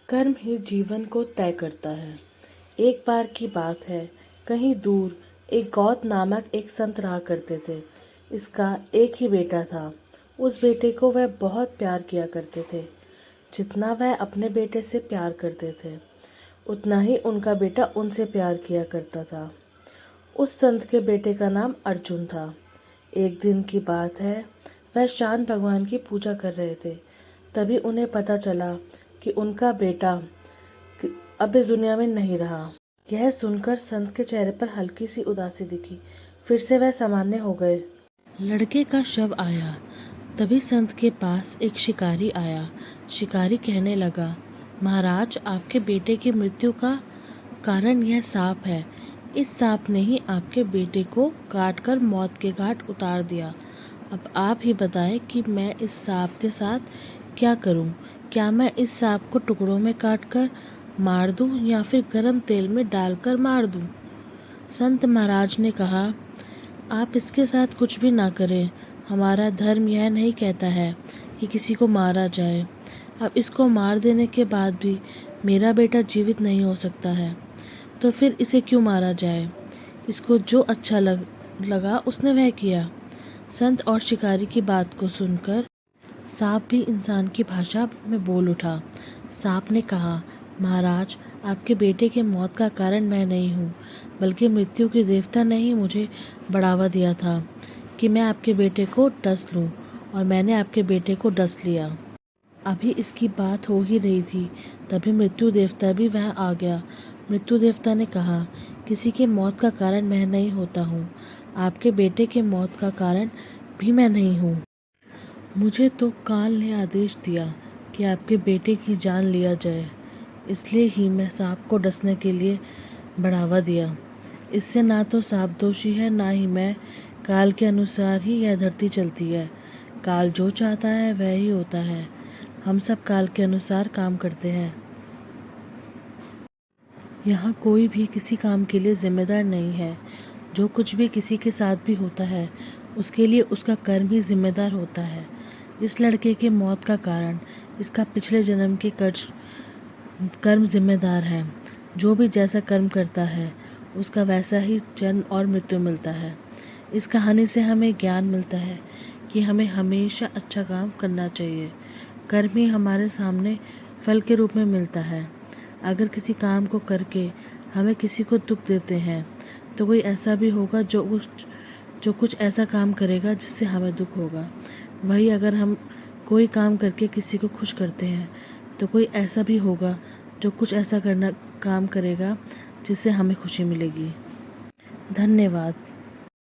कर्म ही जीवन को तय करता है। एक बार की बात है, कहीं दूर एक गौत नामक एक संत रहा करते थे। इसका एक ही बेटा था। उस बेटे को वह बहुत प्यार किया करते थे। जितना वह अपने बेटे से प्यार करते थे, उतना ही उनका बेटा उनसे प्यार किया करता था। उस संत के बेटे का नाम अर्जुन था। एक दिन की बात है, वह शांत भगवान की पूजा कर रहे थे। तभी उन्हें पता चला कि उनका बेटा अब इस दुनिया में नहीं रहा। यह सुनकर संत के चेहरे पर हल्की सी उदासी दिखी। फिर से वह सामान्य हो गए। लड़के का शव आया। तभी संत के पास एक शिकारी आया। शिकारी कहने लगा, महाराज, आपके बेटे की मृत्यु का कारण यह सांप है। इस सांप ने ही आपके बेटे को काट कर मौत के घाट उतार दिया। अब आप ही बताएं कि मैं इस सांप के साथ क्या करूं? क्या मैं इस सांप को टुकड़ों में काट कर मार दूं या फिर गर्म तेल में डालकर मार दूं? संत महाराज ने कहा, आप इसके साथ कुछ भी ना करें। हमारा धर्म यह नहीं कहता है कि किसी को मारा जाए। अब इसको मार देने के बाद भी मेरा बेटा जीवित नहीं हो सकता है, तो फिर इसे क्यों मारा जाए? इसको जो अच्छा लगा उसने वह किया। संत और शिकारी की बात को सुनकर सांप भी इंसान की भाषा में बोल उठा। सांप ने कहा, महाराज, आपके बेटे के मौत का कारण मैं नहीं हूँ, बल्कि मृत्यु के देवता ने ही मुझे बढ़ावा दिया था कि मैं आपके बेटे को डस लूँ, और मैंने आपके बेटे को डस लिया। अभी इसकी बात हो ही रही थी, तभी मृत्यु देवता भी वहाँ आ गया। मृत्यु देवता ने कहा, किसी के मौत का कारण मैं नहीं होता हूँ। आपके बेटे के मौत का कारण भी मैं नहीं हूँ। मुझे तो काल ने आदेश दिया कि आपके बेटे की जान लिया जाए, इसलिए ही मैं सांप को डसने के लिए बढ़ावा दिया। इससे ना तो सांप दोषी है, ना ही मैं। काल के अनुसार ही यह धरती चलती है। काल जो चाहता है वह ही होता है। हम सब काल के अनुसार काम करते हैं। यहाँ कोई भी किसी काम के लिए जिम्मेदार नहीं है। जो कुछ भी किसी के साथ भी होता है, उसके लिए उसका कर्म ही जिम्मेदार होता है। इस लड़के के मौत का कारण इसका पिछले जन्म के कर्म जिम्मेदार है। जो भी जैसा कर्म करता है, उसका वैसा ही जन्म और मृत्यु मिलता है। इस कहानी से हमें ज्ञान मिलता है कि हमें हमेशा अच्छा काम करना चाहिए। कर्म ही हमारे सामने फल के रूप में मिलता है। अगर किसी काम को करके हमें किसी को दुख देते हैं, तो कोई ऐसा भी होगा जो कुछ ऐसा काम करेगा जिससे हमें दुख होगा। वही अगर हम कोई काम करके किसी को खुश करते हैं, तो कोई ऐसा भी होगा जो कुछ ऐसा काम करेगा जिससे हमें खुशी मिलेगी। धन्यवाद।